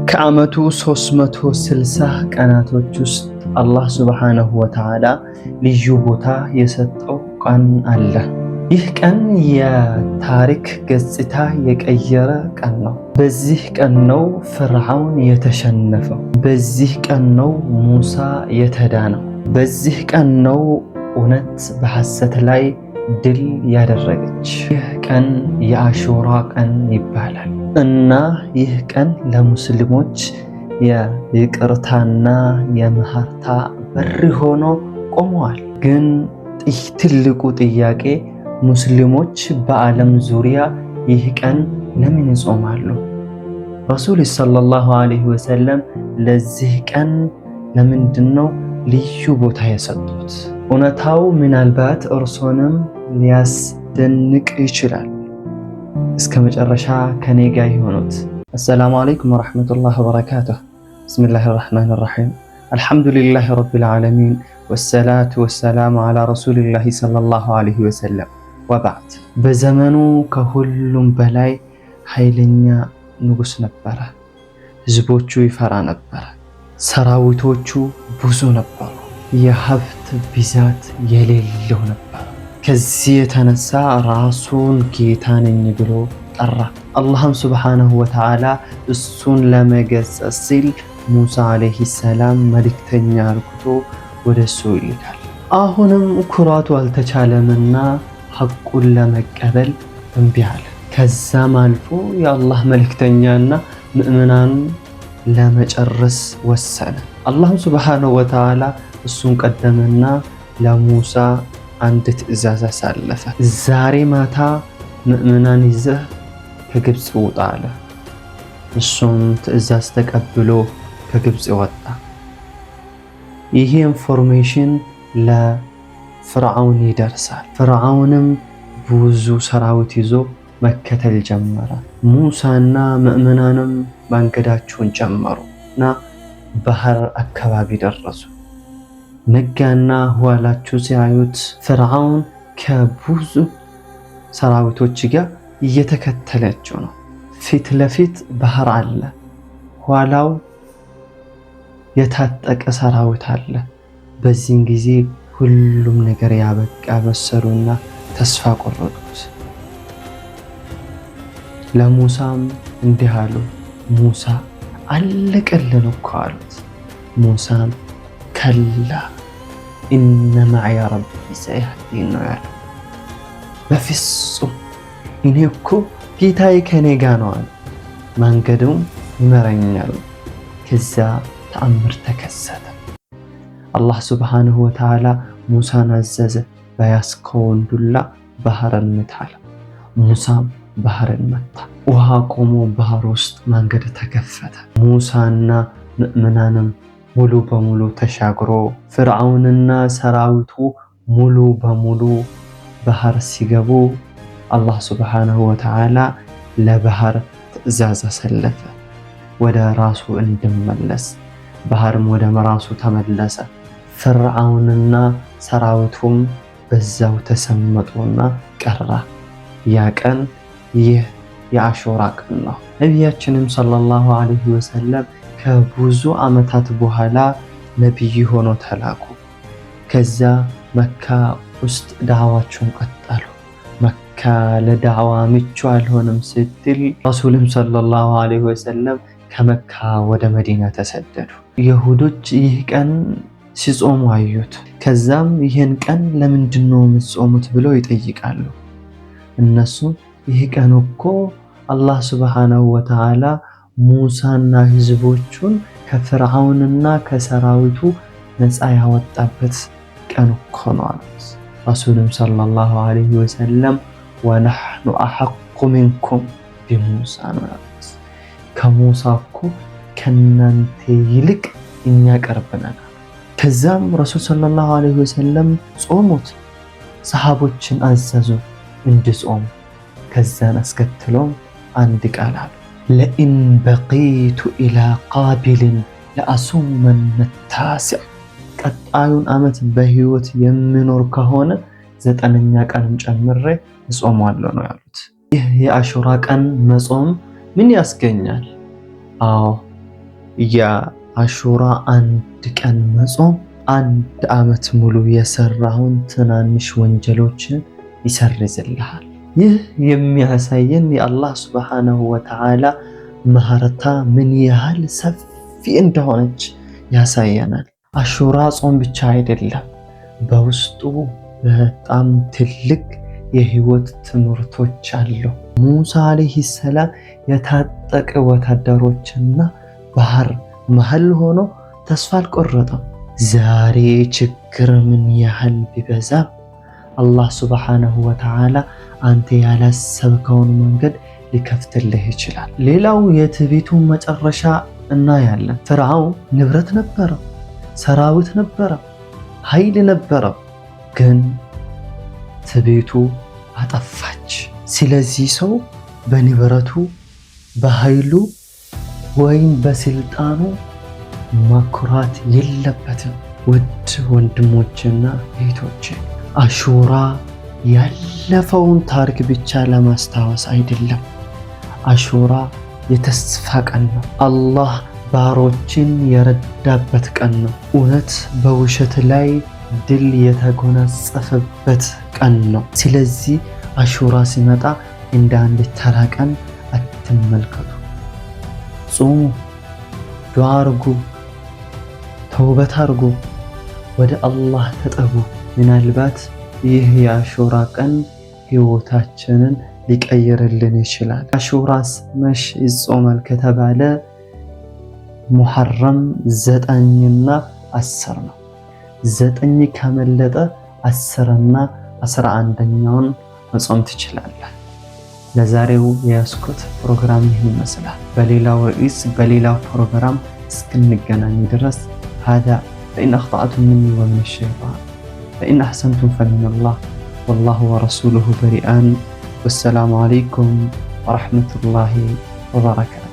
ከዓመቱ 360 ቀናቶች ውስጥ አላህ ሱብሓነሁ ወተዓላ ልዩ ቦታ የሰጠው ቀን አለ። ይህ ቀን የታሪክ ገጽታ የቀየረ ቀን ነው። በዚህ ቀን ነው ፍርዓውን የተሸነፈው። በዚህ ቀን ነው ሙሳ የተዳነው። በዚህ ቀን ነው እውነት በሐሰት ላይ ድል ያደረገች። ይህ ቀን የአሹራ ቀን ይባላል እና ይህ ቀን ለሙስሊሞች የይቅርታና የምህርታ በር ሆኖ ቆመዋል። ግን ትልቁ ጥያቄ ሙስሊሞች በዓለም ዙሪያ ይህ ቀን ለምን ይጾማሉ? ረሱል ሰለላሁ ዐለይሂ ወሰለም ለዚህ ቀን ለምንድነው ልዩ ቦታ የሰጡት? እውነታው ምናልባት እርሶንም ሊያስደንቅ ይችላል። እስከ መጨረሻ ከኔ ጋር ይሆኑት። አሰላሙ አለይኩም ወራህመቱላሂ ወበረካቱሁ። ቢስሚላሂር ረህማኒር ረሂም አልሐምዱሊላሂ ረቢል ዓለሚን ወሰላቱ ወሰላሙ ዐላ ረሱሊላሂ ሰለላሁ ዐለይሂ ወሰለም ወበዕድ። በዘመኑ ከሁሉም በላይ ኃይለኛ ንጉስ ነበረ። ህዝቦቹ ይፈራ ነበረ። ሰራዊቶቹ ብዙ ነበሩ። የሀብት ብዛት የሌለው ነበር። ከዚህ የተነሳ ራሱን ጌታ ነኝ ብሎ ጠራ። አላህም ሱብሓነሁ ወተዓላ እሱን ለመገሰጽ ሲል ሙሳ ዓለይሂ ሰላም መልእክተኛ አርግቶ ወደ እሱ ይልካል። አሁንም ኩራቱ አልተቻለምና ሐቁን ለመቀበል እምቢ አለ። ከዛም አልፎ የአላህ መልእክተኛና ምእመናኑን ለመጨረስ ወሰነ። አላህም ሱብሓነሁ ወተዓላ እሱን ቀደመና ለሙሳ አንድ ትዕዛዝ አሳለፈ። ዛሬ ማታ ምእመናን ይዘህ ከግብፅ ውጣ አለ። እሱም ትዕዛዝ ተቀብሎ ከግብፅ ወጣ። ይሄ ኢንፎርሜሽን ለፍርዓውን ይደርሳል። ፍርዓውንም ብዙ ሰራዊት ይዞ መከተል ጀመረ። ሙሳና ምእመናንም መንገዳቸውን ጀመሩ እና ባህር አካባቢ ደረሱ። ነጋና ኋላቸው ሲያዩት ፍርዓውን ከብዙ ሰራዊቶች ጋር እየተከተለችው ነው። ፊት ለፊት ባህር አለ፣ ኋላው የታጠቀ ሰራዊት አለ። በዚህን ጊዜ ሁሉም ነገር ያበቃ መሰሉና ተስፋ ቆረጡት። ለሙሳም እንዲህ አሉ፣ ሙሳ አለቀልን እኮ አሉት። ሙሳም ከላ ኢነ መዕየ ረቢ ሰየህዲን ነው ያለው። በፍጹም እኔ እኮ ጌታዬ ከኔ ጋ ነው አለ፣ መንገዱም ይመረኛል። ከዛ ተአምር ተከሰተ። አላህ ሱብሓነሁ ወተዓላ ሙሳን አዘዘ፣ በያዝከውን ዱላ ባህርን ምታ አለ። ሙሳም ባህርን መታ። ውሃ ቆሞ ባህር ውስጥ መንገድ ተከፈተ። ሙሳና ምእመናንም ሙሉ በሙሉ ተሻግሮ ፍርዓውንና ሰራዊቱ ሙሉ በሙሉ ባህር ሲገቡ አላህ ሱብሓነሁ ወተዓላ ለባህር ትዕዛዝ አሰለፈ ወደ ራሱ እንድመለስ። ባህርም ወደ ራሱ ተመለሰ። ፍርዓውንና ሰራዊቱም በዛው ተሰመጡና ቀራ። ያ ቀን ይህ የአሹራ ቀን ነው። ነቢያችንም ሰለላሁ ዐለይሂ ወሰለም ከብዙ ዓመታት በኋላ ነቢይ ሆኖ ተላኩ። ከዛ መካ ውስጥ ዳዕዋቸውን ቀጠሉ። መካ ለዳዕዋ ምቹ አልሆነም ስትል ረሱልም ሰለላሁ ዐለይሂ ወሰለም ከመካ ወደ መዲና ተሰደዱ። ይሁዶች ይህ ቀን ሲጾሙ አዩት። ከዛም ይህን ቀን ለምንድነው የምትጾሙት ብለው ይጠይቃሉ። እነሱም ይህ ቀን እኮ አላህ ሱብሓነሁ ወተዓላ ሙሳና ህዝቦቹን ከፍርዓውንና ከሰራዊቱ ነፃ ያወጣበት ቀን እኮ ነው አሉት። ረሱልም ሰለላሁ ዐለይሂ ወሰለም ወነሕኑ አሐቁ ሚንኩም ቢሙሳ ነው ያሉት። ከሙሳ እኮ ከናንተ ይልቅ እኛ ቀርበናል። ከዛም ረሱል ሰለላሁ ዐለይሂ ወሰለም ጾሙት። ሰሃቦችን አዘዙ እንዲጾሙ። ከዛን አስከትሎም አንድ ቃል አሉ፣ ለኢን በቂቱ ኢላ ቃቢልን ለአሱመነ ታሲዕ፣ ቀጣዩን ዓመት በህይወት የምኖር ከሆነ 9ኛ ቀንም ጨምሬ እጾማለሁ ነው ያሉት። ይህ የአሹራ ቀን መጾም ምን ያስገኛል? አዎ የአሹራ አንድ ቀን መጾም 1 ዓመት ሙሉ የሰራውን ትናንሽ ወንጀሎችን ይሰርዝልሃል። ይህ የሚያሳየን የአላህ ሱብሓነሁ ወተዓላ ምህረታ ምን ያህል ሰፊ እንደሆነች ያሳየናል። አሹራ ጾም ብቻ አይደለም፣ በውስጡ በጣም ትልቅ የህይወት ትምህርቶች አሉ። ሙሳ አለይሂ ሰላም የታጠቀ ወታደሮችና ባህር መሃል ሆኖ ተስፋ አልቆረጠም። ዛሬ ችግር ምን ያህል ቢበዛም አላህ ሱብሓነሁ ወተዓላ አንተ ያላሰብከውን መንገድ ሊከፍትልህ ይችላል። ሌላው የትዕቢቱ መጨረሻ እናያለን። ፍርዓውን ንብረት ነበረው፣ ሰራዊት ነበረው፣ ኃይል ነበረው፣ ግን ትዕቢቱ አጠፋች። ስለዚህ ሰው በንብረቱ በኃይሉ ወይም በስልጣኑ መኩራት የለበትም። ውድ ወንድሞችና እህቶቼ አሹራ ያለፈውን ታሪክ ብቻ ለማስታወስ አይደለም። አሹራ የተስፋ ቀን ነው። አላህ ባሮችን የረዳበት ቀን ነው። እውነት በውሸት ላይ ድል የተጎናጸፈበት ቀን ነው። ስለዚህ አሹራ ሲመጣ እንደ አንድ ተራ ቀን አትመልከቱ። ጾሙ፣ ዱዓ አርጉ፣ ተውበት አርጉ፣ ወደ አላህ ተጠጉ። ምናልባት ይህ የአሹራ ቀን ህይወታችንን ሊቀይርልን ይችላል። አሹራስ መች ይጾማል ከተባለ ሙሐረም 9ና 10 ነው። 9 ከመለጠ 10ና 11ኛውን መጾም ትችላለህ። ለዛሬው የያዝኩት ፕሮግራም ይህን ይመስላል። በሌላው ርዕስ በሌላው ፕሮግራም እስክንገናኝ ድረስ هذا فإن أخطأتم مني ومن الشيطان فإن أحسنتم فمن الله والله ورسوله بريئان والسلام عليكم ورحمة الله وبركاته.